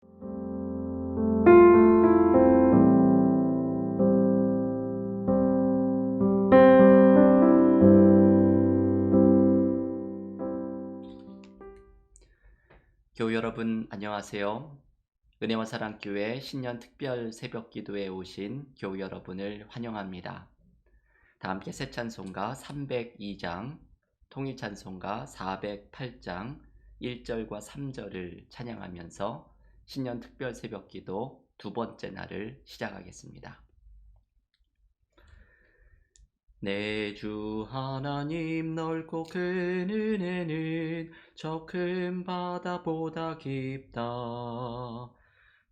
교우 여러분 안녕하세요. 은혜와 사랑교회 신년 특별 새벽 기도에 오신 교우 여러분을 환영합니다. 다 함께 새 찬송가 302장, 통일 찬송가 408장 1절과 3절을 찬양하면서 신년 특별 새벽 기도 두 번째 날을 시작하겠습니다. 내 주 하나님 넓고 큰 은혜는 저 큰 바다보다 깊다.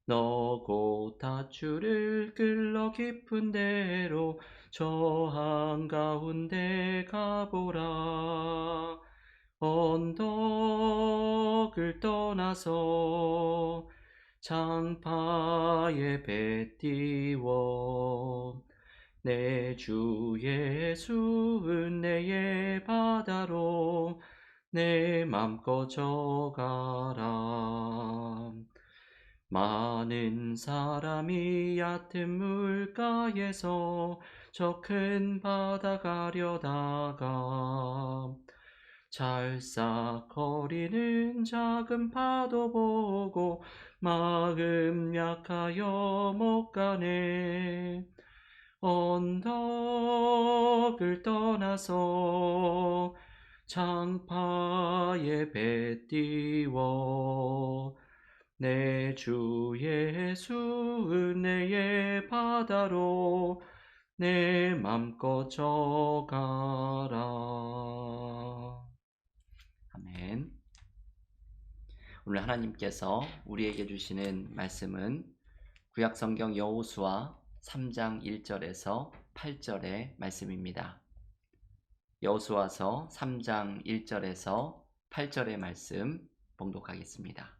너 곧 닷줄을 끌러 깊은 데로 저 한가운데 가보라. 언덕을 떠나서 장파에 배 띄워 내 주 예수 은혜의 바다로 내 맘껏 져가라. 많은 사람이 얕은 물가에서 저 큰 바다 가려다가 찰싹거리는 작은 파도 보고 마음 약하여 못 가네. 언덕을 떠나서 장파에 배 띄워 내 주 예수 은혜의 바다로 내 맘껏 져가라. 아멘. 오늘 하나님께서 우리에게 주시는 말씀은 구약성경 여호수아 3장 1절에서 8절의 말씀입니다. 여호수아서 3장 1절에서 8절의 말씀 봉독하겠습니다.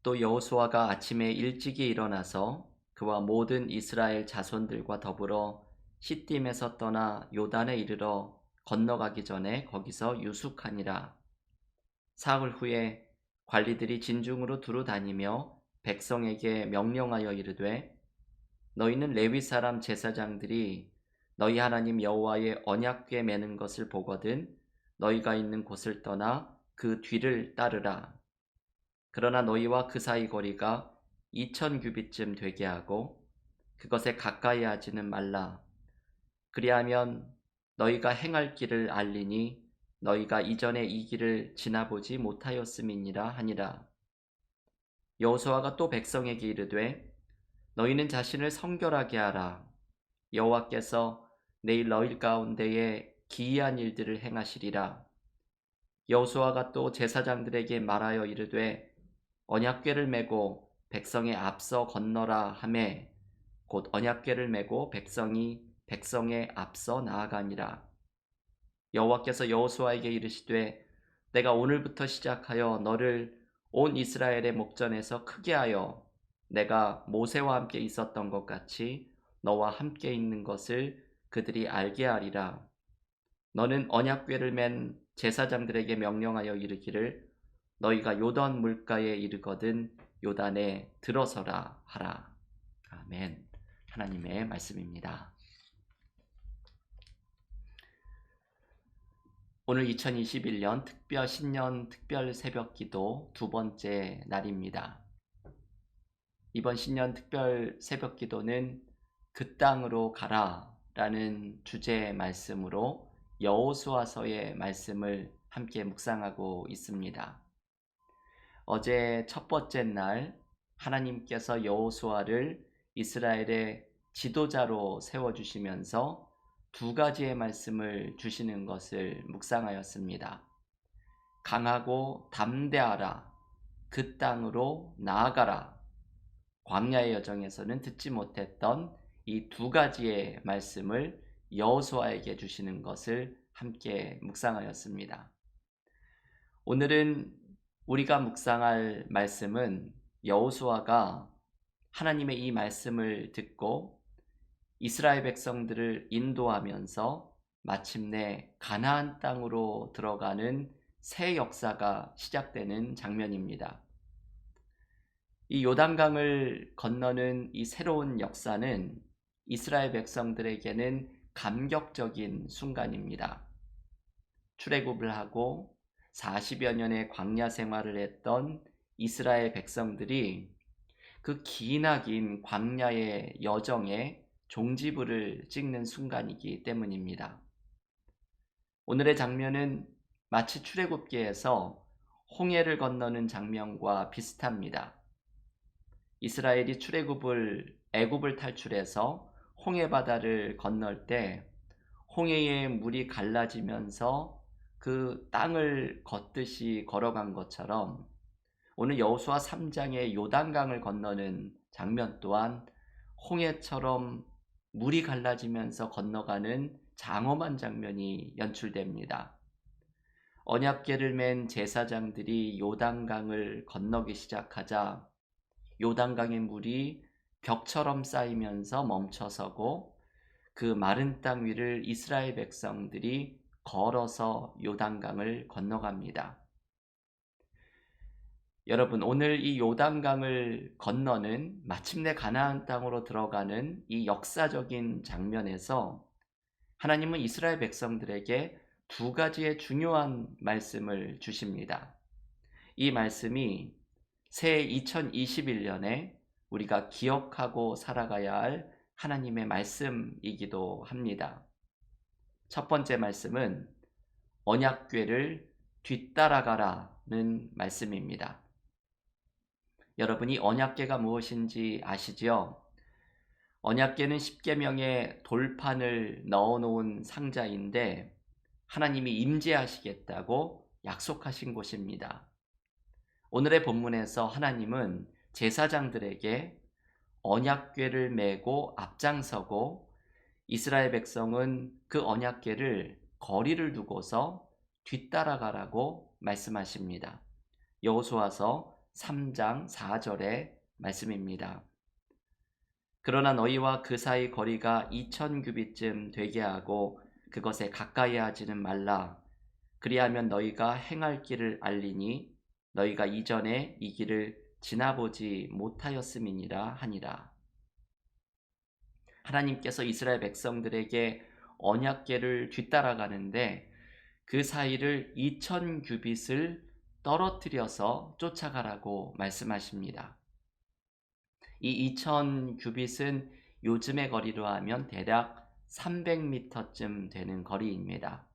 또 여호수아가 아침에 일찍이 일어나서 그와 모든 이스라엘 자손들과 더불어 시딤에서 떠나 요단에 이르러 건너가기 전에 거기서 유숙하니라. 사흘 후에 관리들이 진중으로 두루 다니며 백성에게 명령하여 이르되 너희는 레위 사람 제사장들이 너희 하나님 여호와의 언약궤 매는 것을 보거든 너희가 있는 곳을 떠나 그 뒤를 따르라. 그러나 너희와 그 사이 거리가 2000규빗쯤 되게 하고 그것에 가까이 하지는 말라. 그리하면 너희가 행할 길을 알리니 너희가 이전에 이 길을 지나보지 못하였음이니라 하니라. 여호수아가 또 백성에게 이르되 너희는 자신을 성결하게 하라. 여호와께서 내일 너희 가운데에 기이한 일들을 행하시리라. 여호수아가 또 제사장들에게 말하여 이르되 언약궤를 메고 백성의 앞서 건너라 하매 곧 언약궤를 메고 백성이 백성의 앞서 나아가니라. 여호와께서 여호수아에게 이르시되 내가 오늘부터 시작하여 너를 온 이스라엘의 목전에서 크게 하여 내가 모세와 함께 있었던 것 같이 너와 함께 있는 것을 그들이 알게 하리라. 너는 언약궤를 맨 제사장들에게 명령하여 이르기를 너희가 요단 물가에 이르거든 요단에 들어서라 하라. 아멘. 하나님의 말씀입니다. 오늘 2021년 신년 특별 새벽 기도 두 번째 날입니다. 이번 신년 특별 새벽 기도는 그 땅으로 가라 라는 주제의 말씀으로 여호수아서의 말씀을 함께 묵상하고 있습니다. 어제 첫 번째 날 하나님께서 여호수아를 이스라엘의 지도자로 세워주시면서 두 가지의 말씀을 주시는 것을 묵상하였습니다. 강하고 담대하라. 그 땅으로 나아가라. 광야의 여정에서는 듣지 못했던 이 두 가지의 말씀을 여호수아에게 주시는 것을 함께 묵상하였습니다. 오늘은 우리가 묵상할 말씀은 여호수아가 하나님의 이 말씀을 듣고 이스라엘 백성들을 인도하면서 마침내 가나안 땅으로 들어가는 새 역사가 시작되는 장면입니다. 이 요단강을 건너는 이 새로운 역사는 이스라엘 백성들에게는 감격적인 순간입니다. 출애굽을 하고 40여 년의 광야 생활을 했던 이스라엘 백성들이 그 기나긴 광야의 여정에 종지부를 찍는 순간이기 때문입니다. 오늘의 장면은 마치 출애굽기에서 홍해를 건너는 장면과 비슷합니다. 이스라엘이 애굽을 탈출해서 홍해 바다를 건널 때 홍해의 물이 갈라지면서 그 땅을 걷듯이 걸어간 것처럼 오늘 여호수아 3장의 요단강을 건너는 장면 또한 홍해처럼 물이 갈라지면서 건너가는 장엄한 장면이 연출됩니다. 언약궤를 맨 제사장들이 요단강을 건너기 시작하자 요단강의 물이 벽처럼 쌓이면서 멈춰서고 그 마른 땅 위를 이스라엘 백성들이 걸어서 요단강을 건너갑니다. 여러분, 오늘 이 요단강을 건너는 마침내 가나안 땅으로 들어가는 이 역사적인 장면에서 하나님은 이스라엘 백성들에게 두 가지의 중요한 말씀을 주십니다. 이 말씀이 새 2021년에 우리가 기억하고 살아가야 할 하나님의 말씀이기도 합니다. 첫 번째 말씀은 언약궤를 뒤따라가라는 말씀입니다. 여러분이 언약궤가 무엇인지 아시죠? 언약궤는 십계명의 돌판을 넣어놓은 상자인데 하나님이 임재하시겠다고 약속하신 곳입니다. 오늘의 본문에서 하나님은 제사장들에게 언약궤를 메고 앞장서고 이스라엘 백성은 그 언약궤를 거리를 두고서 뒤따라가라고 말씀하십니다. 여호수아서 3장 4절의 말씀입니다. 그러나 너희와 그 사이 거리가 2000규빗쯤 되게 하고 그것에 가까이 하지는 말라. 그리하면 너희가 행할 길을 알리니 너희가 이전에 이 길을 지나보지 못하였음이니라 하니라. 하나님께서 이스라엘 백성들에게 언약궤를 뒤따라가는데 그 사이를 2000규빗을 떨어뜨려서 쫓아가라고 말씀하십니다. 이 2000규빗은 요즘의 거리로 하면 대략 300m쯤 되는 거리입니다.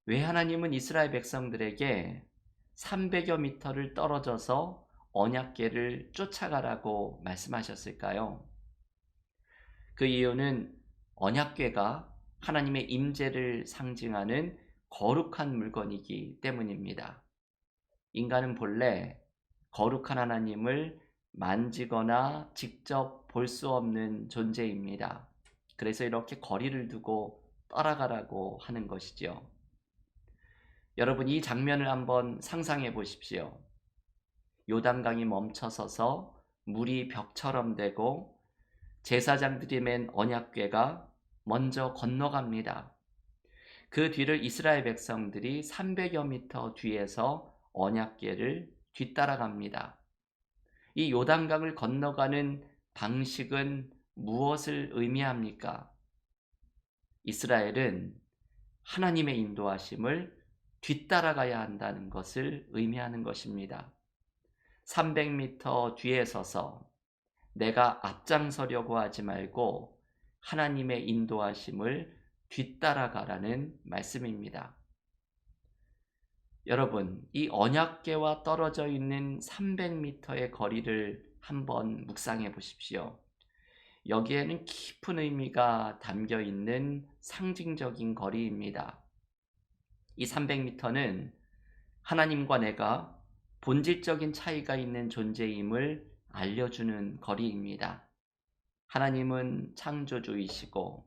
왜 하나님은 이스라엘 백성들에게 300여 미터를 떨어져서 언약궤를 쫓아가라고 말씀하셨을까요? 그 이유는 언약궤가 하나님의 임재를 상징하는 거룩한 물건이기 때문입니다. 인간은 본래 거룩한 하나님을 만지거나 직접 볼 수 없는 존재입니다. 그래서 이렇게 거리를 두고 떠나가라고 하는 것이죠. 여러분, 이 장면을 한번 상상해 보십시오. 요단강이 멈춰서서 물이 벽처럼 되고 제사장들이 맨 언약궤가 먼저 건너갑니다. 그 뒤를 이스라엘 백성들이 300여 미터 뒤에서 언약궤를 뒤따라갑니다. 이 요단강을 건너가는 방식은 무엇을 의미합니까? 이스라엘은 하나님의 인도하심을 뒤따라가야 한다는 것을 의미하는 것입니다. 300m 뒤에 서서 내가 앞장서려고 하지 말고 하나님의 인도하심을 뒤따라가라는 말씀입니다. 여러분, 이 언약궤와 떨어져 있는 300m의 거리를 한번 묵상해 보십시오. 여기에는 깊은 의미가 담겨 있는 상징적인 거리입니다. 이 300m는 하나님과 내가 본질적인 차이가 있는 존재임을 알려주는 거리입니다. 하나님은 창조주이시고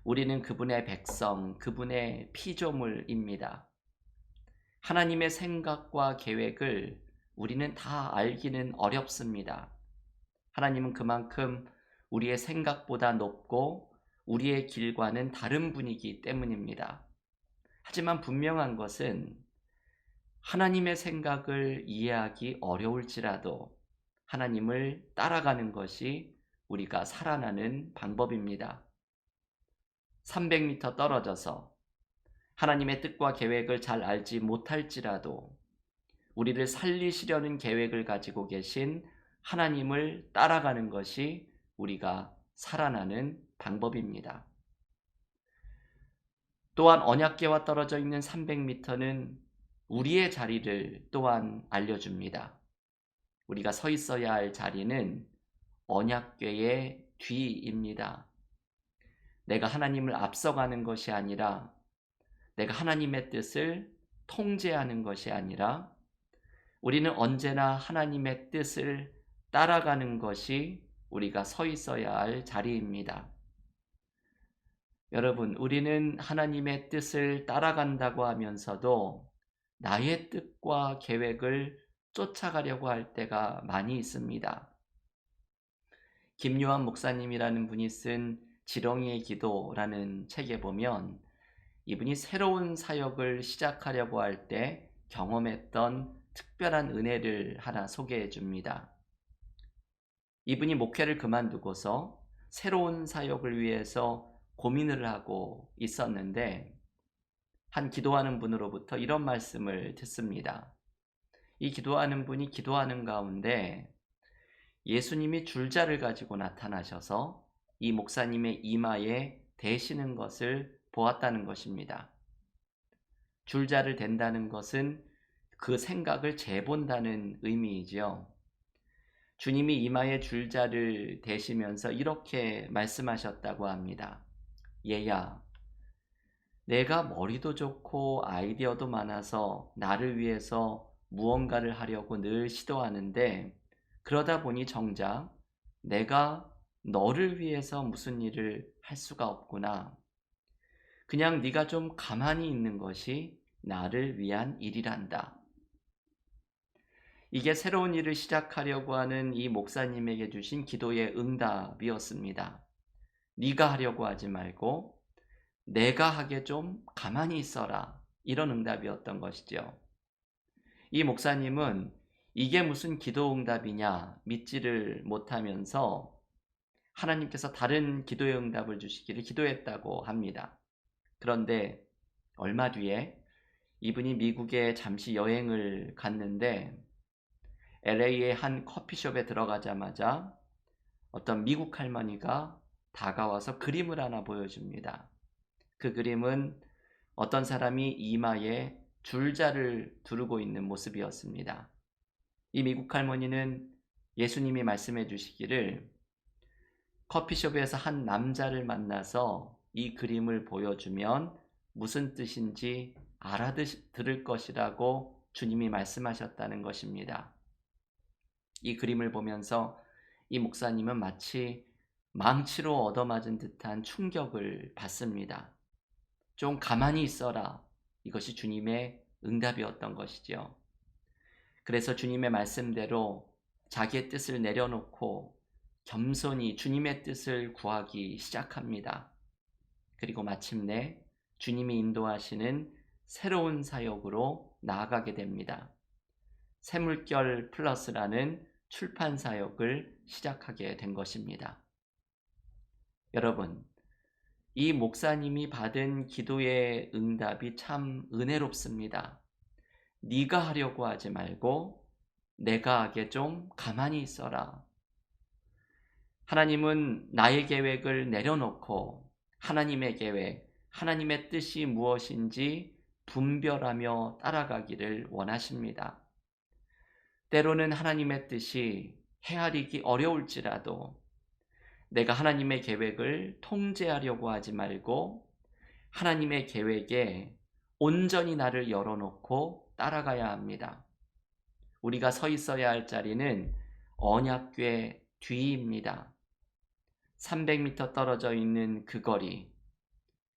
우리는 그분의 백성, 그분의 피조물입니다. 하나님의 생각과 계획을 우리는 다 알기는 어렵습니다. 하나님은 그만큼 우리의 생각보다 높고 우리의 길과는 다른 분이기 때문입니다. 하지만 분명한 것은 하나님의 생각을 이해하기 어려울지라도 하나님을 따라가는 것이 우리가 살아나는 방법입니다. 300m 떨어져서 하나님의 뜻과 계획을 잘 알지 못할지라도 우리를 살리시려는 계획을 가지고 계신 하나님을 따라가는 것이 우리가 살아나는 방법입니다. 또한 언약궤와 떨어져 있는 300m는 우리의 자리를 또한 알려줍니다. 우리가 서 있어야 할 자리는 언약궤의 뒤입니다. 내가 하나님을 앞서가는 것이 아니라, 내가 하나님의 뜻을 통제하는 것이 아니라, 우리는 언제나 하나님의 뜻을 따라가는 것이 우리가 서 있어야 할 자리입니다. 여러분, 우리는 하나님의 뜻을 따라간다고 하면서도 나의 뜻과 계획을 쫓아가려고 할 때가 많이 있습니다. 김요한 목사님이라는 분이 쓴 지렁이의 기도라는 책에 보면 이분이 새로운 사역을 시작하려고 할 때 경험했던 특별한 은혜를 하나 소개해 줍니다. 이분이 목회를 그만두고서 새로운 사역을 위해서 고민을 하고 있었는데 한 기도하는 분으로부터 이런 말씀을 듣습니다. 이 기도하는 분이 기도하는 가운데 예수님이 줄자를 가지고 나타나셔서 이 목사님의 이마에 대시는 것을 보았다는 것입니다. 줄자를 댄다는 것은 그 생각을 재본다는 의미이죠. 주님이 이마에 줄자를 대시면서 이렇게 말씀하셨다고 합니다. 얘야, 내가 머리도 좋고 아이디어도 많아서 나를 위해서 무언가를 하려고 늘 시도하는데 그러다 보니 정작 내가 너를 위해서 무슨 일을 할 수가 없구나. 그냥 네가 좀 가만히 있는 것이 나를 위한 일이란다. 이게 새로운 일을 시작하려고 하는 이 목사님에게 주신 기도의 응답이었습니다. 네가 하려고 하지 말고 내가 하게 좀 가만히 있어라. 이런 응답이었던 것이죠. 이 목사님은 이게 무슨 기도 응답이냐 믿지를 못하면서 하나님께서 다른 기도의 응답을 주시기를 기도했다고 합니다. 그런데 얼마 뒤에 이분이 미국에 잠시 여행을 갔는데 LA의 한 커피숍에 들어가자마자 어떤 미국 할머니가 다가와서 그림을 하나 보여줍니다. 그 그림은 어떤 사람이 이마에 줄자를 두르고 있는 모습이었습니다. 이 미국 할머니는 예수님이 말씀해 주시기를 커피숍에서 한 남자를 만나서 이 그림을 보여주면 무슨 뜻인지 알아들을 것이라고 주님이 말씀하셨다는 것입니다. 이 그림을 보면서 이 목사님은 마치 망치로 얻어맞은 듯한 충격을 받습니다. 좀 가만히 있어라. 이것이 주님의 응답이었던 것이죠. 그래서 주님의 말씀대로 자기의 뜻을 내려놓고 겸손히 주님의 뜻을 구하기 시작합니다. 그리고 마침내 주님이 인도하시는 새로운 사역으로 나아가게 됩니다. 새물결 플러스라는 출판 사역을 시작하게 된 것입니다. 여러분, 이 목사님이 받은 기도의 응답이 참 은혜롭습니다. 네가 하려고 하지 말고 내가 하게 좀 가만히 있어라. 하나님은 나의 계획을 내려놓고 하나님의 계획, 하나님의 뜻이 무엇인지 분별하며 따라가기를 원하십니다. 때로는 하나님의 뜻이 헤아리기 어려울지라도 내가 하나님의 계획을 통제하려고 하지 말고 하나님의 계획에 온전히 나를 열어놓고 따라가야 합니다. 우리가 서 있어야 할 자리는 언약궤 뒤입니다. 300m 떨어져 있는 그 거리,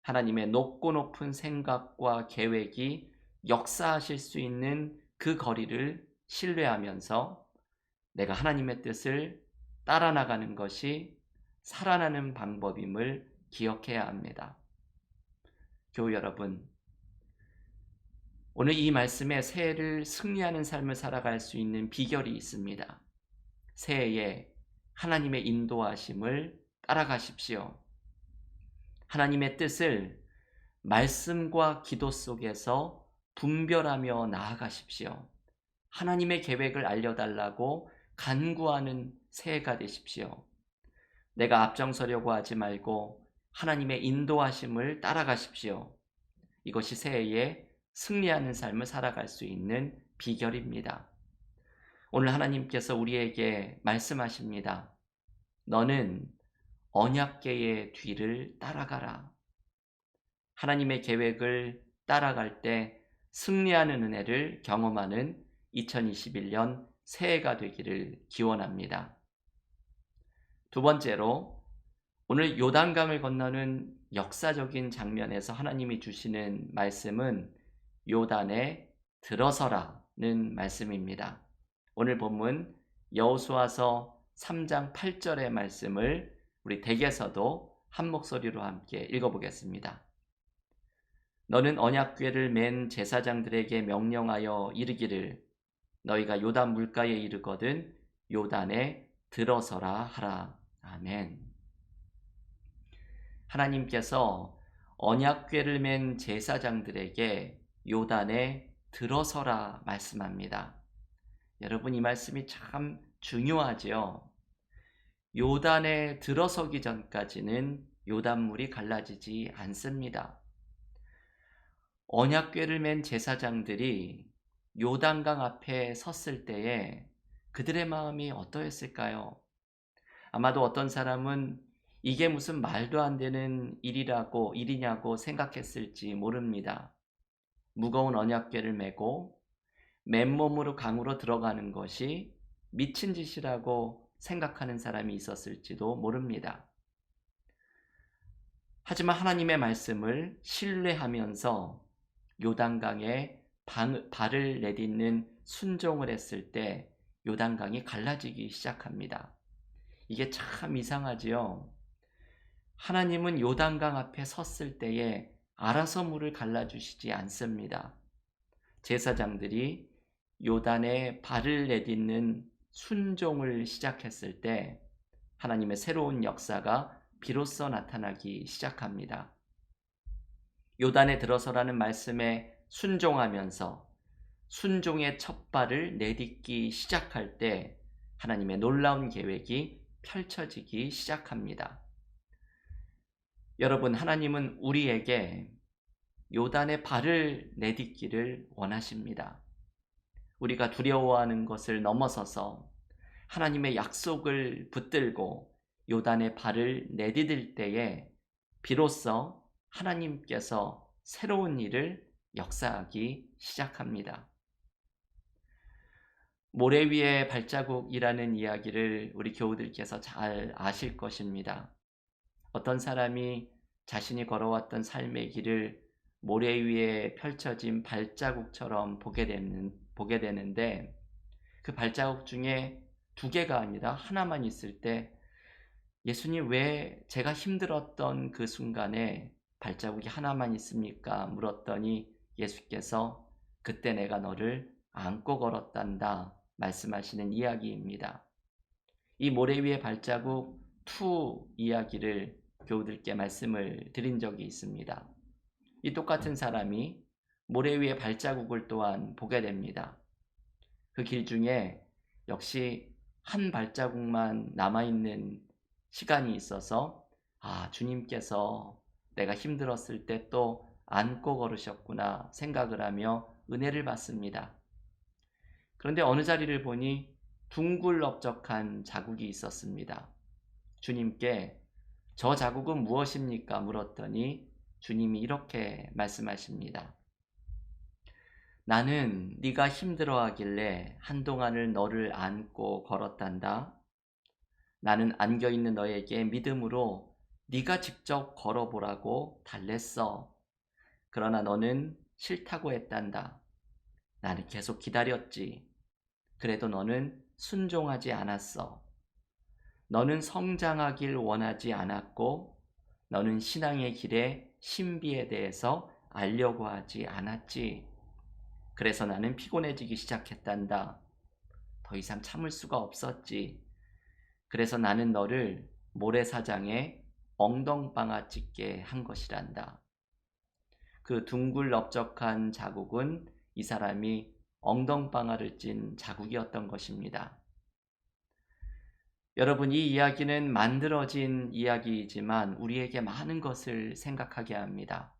하나님의 높고 높은 생각과 계획이 역사하실 수 있는 그 거리를 신뢰하면서 내가 하나님의 뜻을 따라 나가는 것이 살아나는 방법임을 기억해야 합니다. 교우 여러분, 오늘 이 말씀에 새해를 승리하는 삶을 살아갈 수 있는 비결이 있습니다. 새해에 하나님의 인도하심을 따라가십시오. 하나님의 뜻을 말씀과 기도 속에서 분별하며 나아가십시오. 하나님의 계획을 알려달라고 간구하는 새해가 되십시오. 내가 앞장서려고 하지 말고 하나님의 인도하심을 따라가십시오. 이것이 새해에 승리하는 삶을 살아갈 수 있는 비결입니다. 오늘 하나님께서 우리에게 말씀하십니다. 너는 언약궤의 뒤를 따라가라. 하나님의 계획을 따라갈 때 승리하는 은혜를 경험하는 2021년 새해가 되기를 기원합니다. 두 번째로, 오늘 요단강을 건너는 역사적인 장면에서 하나님이 주시는 말씀은 요단에 들어서라는 말씀입니다. 오늘 본문 여호수아서 3장 8절의 말씀을 우리 댁에서도 한 목소리로 함께 읽어보겠습니다. 너는 언약궤를 맨 제사장들에게 명령하여 이르기를 너희가 요단 물가에 이르거든 요단에 들어서라 하라. 아멘. 하나님께서 언약궤를 맨 제사장들에게 요단에 들어서라 말씀합니다. 여러분, 이 말씀이 참 중요하죠. 요단에 들어서기 전까지는 요단물이 갈라지지 않습니다. 언약궤를 맨 제사장들이 요단강 앞에 섰을 때에 그들의 마음이 어떠했을까요? 아마도 어떤 사람은 이게 무슨 말도 안 되는 일이냐고 생각했을지 모릅니다. 무거운 언약궤를 메고 맨몸으로 강으로 들어가는 것이 미친 짓이라고 생각하는 사람이 있었을지도 모릅니다. 하지만 하나님의 말씀을 신뢰하면서 요단강에 발을 내딛는 순종을 했을 때 요단강이 갈라지기 시작합니다. 이게 참 이상하지요. 하나님은 요단강 앞에 섰을 때에 알아서 물을 갈라주시지 않습니다. 제사장들이 요단에 발을 내딛는 순종을 시작했을 때 하나님의 새로운 역사가 비로소 나타나기 시작합니다. 요단에 들어서라는 말씀에 순종하면서 순종의 첫 발을 내딛기 시작할 때 하나님의 놀라운 계획이 펼쳐지기 시작합니다. 여러분, 하나님은 우리에게 요단의 발을 내딛기를 원하십니다. 우리가 두려워하는 것을 넘어서서 하나님의 약속을 붙들고 요단의 발을 내디딜 때에 비로소 하나님께서 새로운 일을 역사하기 시작합니다. 모래 위의 발자국이라는 이야기를 우리 교우들께서 잘 아실 것입니다. 어떤 사람이 자신이 걸어왔던 삶의 길을 모래 위에 펼쳐진 발자국처럼 보게 되는데 그 발자국 중에 두 개가 아니라 하나만 있을 때 예수님, 왜 제가 힘들었던 그 순간에 발자국이 하나만 있습니까? 물었더니 예수께서 그때 내가 너를 안고 걸었단다 말씀하시는 이야기입니다. 이 모래 위의 발자국 2 이야기를 교우들께 말씀을 드린 적이 있습니다. 이 똑같은 사람이 모래 위의 발자국을 또한 보게 됩니다. 그 길 중에 역시 한 발자국만 남아있는 시간이 있어서 주님께서 내가 힘들었을 때 또 안고 걸으셨구나 생각을 하며 은혜를 받습니다. 그런데 어느 자리를 보니 둥글럽적한 자국이 있었습니다. 주님께 저 자국은 무엇입니까? 물었더니 주님이 이렇게 말씀하십니다. 나는 네가 힘들어하길래 한동안을 너를 안고 걸었단다. 나는 안겨있는 너에게 믿음으로 네가 직접 걸어보라고 달랬어. 그러나 너는 싫다고 했단다. 나는 계속 기다렸지. 그래도 너는 순종하지 않았어. 너는 성장하길 원하지 않았고 너는 신앙의 길의 신비에 대해서 알려고 하지 않았지. 그래서 나는 피곤해지기 시작했단다. 더 이상 참을 수가 없었지. 그래서 나는 너를 모래사장에 엉덩방아 찍게 한 것이란다. 그 둥글넓적한 자국은 이 사람이 엉덩방아를 찐 자국이었던 것입니다. 여러분, 이 이야기는 만들어진 이야기이지만 우리에게 많은 것을 생각하게 합니다.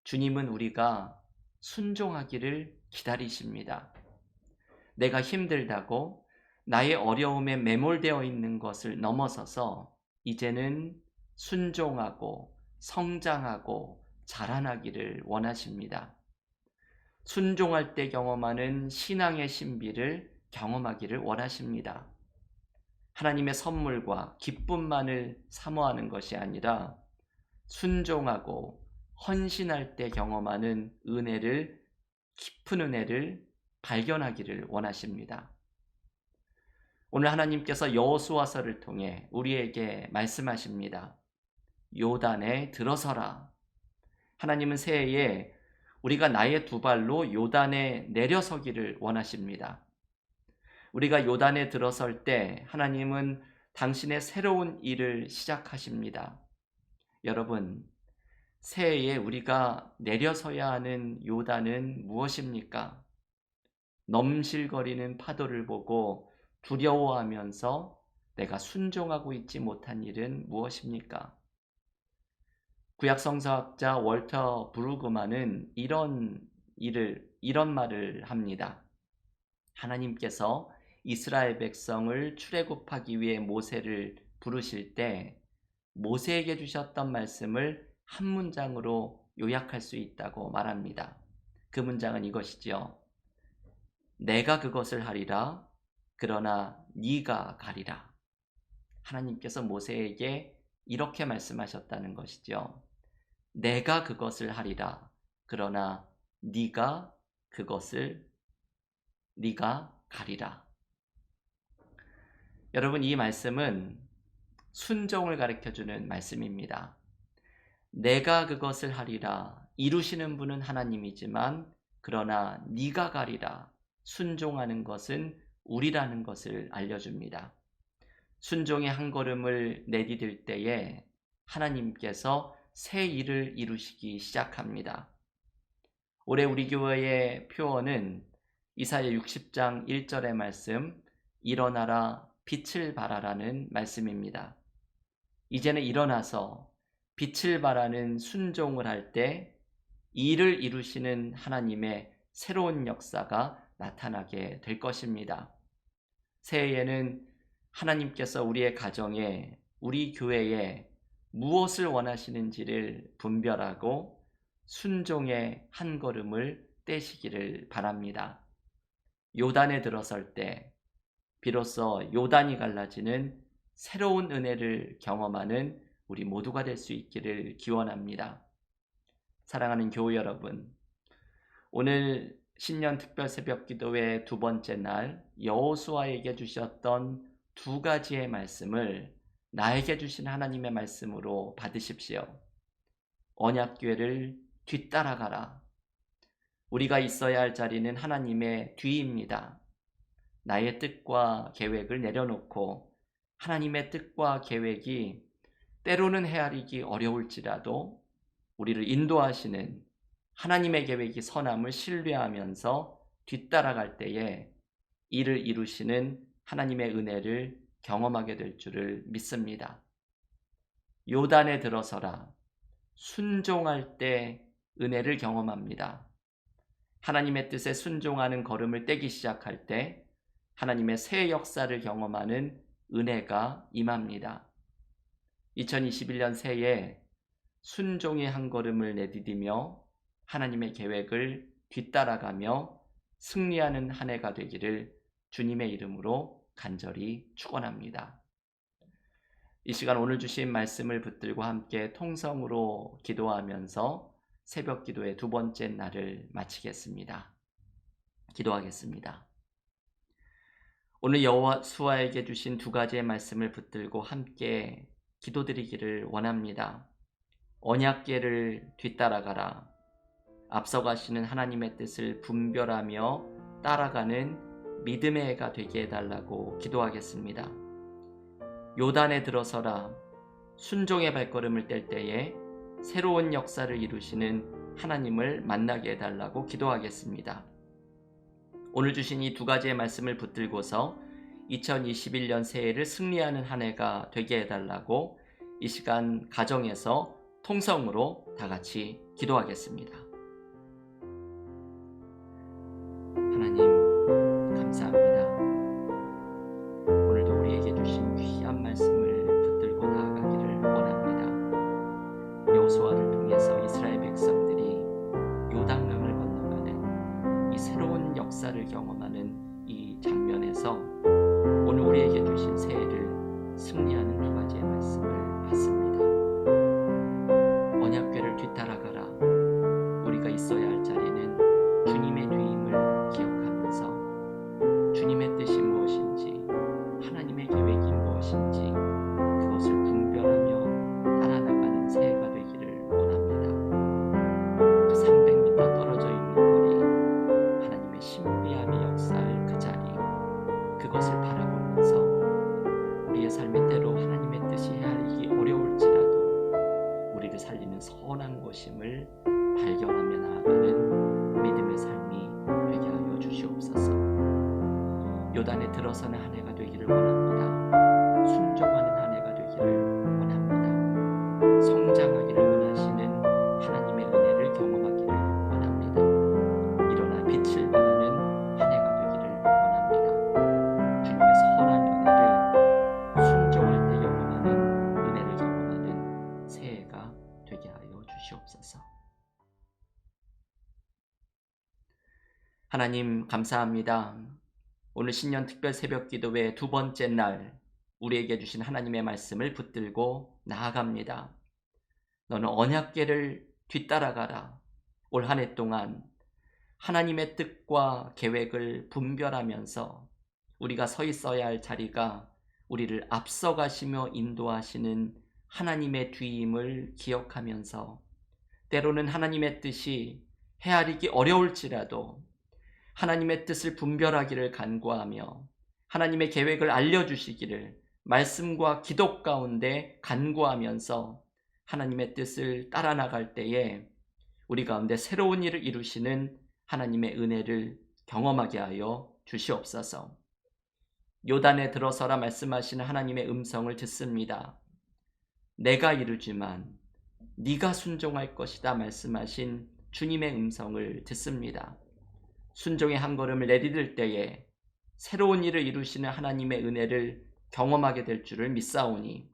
주님은 우리가 순종하기를 기다리십니다. 내가 힘들다고 나의 어려움에 매몰되어 있는 것을 넘어서서 이제는 순종하고 성장하고 자라나기를 원하십니다. 순종할 때 경험하는 신앙의 신비를 경험하기를 원하십니다. 하나님의 선물과 기쁨만을 사모하는 것이 아니라 순종하고 헌신할 때 경험하는 은혜를, 깊은 은혜를 발견하기를 원하십니다. 오늘 하나님께서 여호수아서를 통해 우리에게 말씀하십니다. 요단에 들어서라. 하나님은 새해에 우리가 나의 두 발로 요단에 내려서기를 원하십니다. 우리가 요단에 들어설 때 하나님은 당신의 새로운 일을 시작하십니다. 여러분, 새해에 우리가 내려서야 하는 요단은 무엇입니까? 넘실거리는 파도를 보고 두려워하면서 내가 순종하고 있지 못한 일은 무엇입니까? 구약성서학자 월터 브루그만은 이런 말을 합니다. 하나님께서 이스라엘 백성을 출애굽하기 위해 모세를 부르실 때 모세에게 주셨던 말씀을 한 문장으로 요약할 수 있다고 말합니다. 그 문장은 이것이지요. 내가 그것을 하리라. 그러나 네가 가리라. 하나님께서 모세에게 이렇게 말씀하셨다는 것이죠. 내가 그것을 하리라. 그러나 네가 가리라. 여러분, 이 말씀은 순종을 가르쳐주는 말씀입니다. 내가 그것을 하리라. 이루시는 분은 하나님이지만 그러나 네가 가리라. 순종하는 것은 우리라는 것을 알려줍니다. 순종의 한 걸음을 내디딜 때에 하나님께서 새 일을 이루시기 시작합니다. 올해 우리 교회의 표어는 이사야 60장 1절의 말씀, 일어나라 빛을 발하라는 말씀입니다. 이제는 일어나서 빛을 발하는 순종을 할 때 일을 이루시는 하나님의 새로운 역사가 나타나게 될 것입니다. 새해에는 하나님께서 우리의 가정에, 우리 교회에 무엇을 원하시는지를 분별하고 순종의 한 걸음을 떼시기를 바랍니다. 요단에 들어설 때 비로소 요단이 갈라지는 새로운 은혜를 경험하는 우리 모두가 될 수 있기를 기원합니다. 사랑하는 교우 여러분, 오늘 신년 특별 새벽 기도회 두 번째 날 여호수아에게 주셨던 두 가지의 말씀을 나에게 주신 하나님의 말씀으로 받으십시오. 언약궤를 뒤따라가라. 우리가 있어야 할 자리는 하나님의 뒤입니다. 나의 뜻과 계획을 내려놓고 하나님의 뜻과 계획이 때로는 헤아리기 어려울지라도 우리를 인도하시는 하나님의 계획이 선함을 신뢰하면서 뒤따라갈 때에 이를 이루시는 하나님의 은혜를 경험하게 될 줄을 믿습니다. 요단에 들어서라. 순종할 때 은혜를 경험합니다. 하나님의 뜻에 순종하는 걸음을 떼기 시작할 때 하나님의 새 역사를 경험하는 은혜가 임합니다. 2021년 새해 순종의 한 걸음을 내디디며 하나님의 계획을 뒤따라가며 승리하는 한 해가 되기를 주님의 이름으로 간절히 축원합니다. 이 시간 오늘 주신 말씀을 붙들고 함께 통성으로 기도하면서 새벽 기도의 두 번째 날을 마치겠습니다. 기도하겠습니다. 오늘 여호수아에게 주신 두 가지의 말씀을 붙들고 함께 기도드리기를 원합니다. 언약궤를 뒤따라가라. 앞서가시는 하나님의 뜻을 분별하며 따라가는 믿음의 해가 되게 해달라고 기도하겠습니다. 요단에 들어서라 순종의 발걸음을 뗄 때에 새로운 역사를 이루시는 하나님을 만나게 해달라고 기도하겠습니다. 오늘 주신 이 두 가지의 말씀을 붙들고서 2021년 새해를 승리하는 한 해가 되게 해달라고 이 시간 가정에서 통성으로 다 같이 기도하겠습니다. 하나님 감사합니다. 오늘도 우리에게 주신 귀한 말씀을 붙들고 나아가기를 원합니다. 여호수아를 통해서 이스라엘 백성들이 요단강을 건너가는 이 새로운 역사를 경험하는 이 장면에서 오늘 우리에게 주신 새해를 승리하는 두 가지의 말씀을 받습니다. 언약궤를 뒤따라가라. 우리가 있어야 할 자리는 주님의 뒤임을 기억하면서 주님의 뜻이 무엇인지 하나님의 계획이 무엇인지 그것을 분별하며 따라나가는 새해가 되기를 원합니다. 그 300m 떨어져 있는 거리, 하나님의 신비함이 역사할 그 자리, 그것을 바라보면서 우리의 삶의 때로 하나님의 뜻이 헤아리기 어려울지라도 우리를 살리는 선한 것임을 발견하며 나아가는 믿음의 삶이 되게 하여 주시옵소서. 요단에 들어서는 한 해가 되기를 원합니다. 순종하는 한 해가 되기를 원합니다. 성장하기를 원하시는 하나님의 은혜를 경험하기를 원합니다. 일어나 빛을 발하는 한 해가 되기를 원합니다. 주님의 선한 은혜를 순종할 때 경험하는 은혜를 경험하는 새해가 되게 하여 주시옵소서. 하나님 감사합니다. 오늘 신년 특별 새벽 기도회 두 번째 날 우리에게 주신 하나님의 말씀을 붙들고 나아갑니다. 너는 언약궤를 뒤따라가라. 올 한 해 동안 하나님의 뜻과 계획을 분별하면서 우리가 서 있어야 할 자리가 우리를 앞서가시며 인도하시는 하나님의 뒤임을 기억하면서 때로는 하나님의 뜻이 헤아리기 어려울지라도 하나님의 뜻을 분별하기를 간구하며 하나님의 계획을 알려주시기를 말씀과 기도 가운데 간구하면서 하나님의 뜻을 따라 나갈 때에 우리 가운데 새로운 일을 이루시는 하나님의 은혜를 경험하게 하여 주시옵소서. 요단에 들어서라 말씀하시는 하나님의 음성을 듣습니다. 내가 이루지만 네가 순종할 것이다 말씀하신 주님의 음성을 듣습니다. 순종의 한 걸음을 내디딜 때에 새로운 일을 이루시는 하나님의 은혜를 경험하게 될 줄을 믿사오니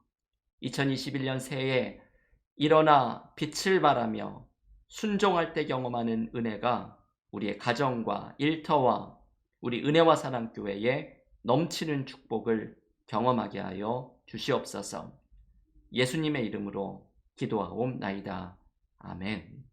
2021년 새해에 일어나 빛을 발하며 순종할 때 경험하는 은혜가 우리의 가정과 일터와 우리 은혜와 사랑교회에 넘치는 축복을 경험하게 하여 주시옵소서. 예수님의 이름으로 기도하옵나이다. 아멘.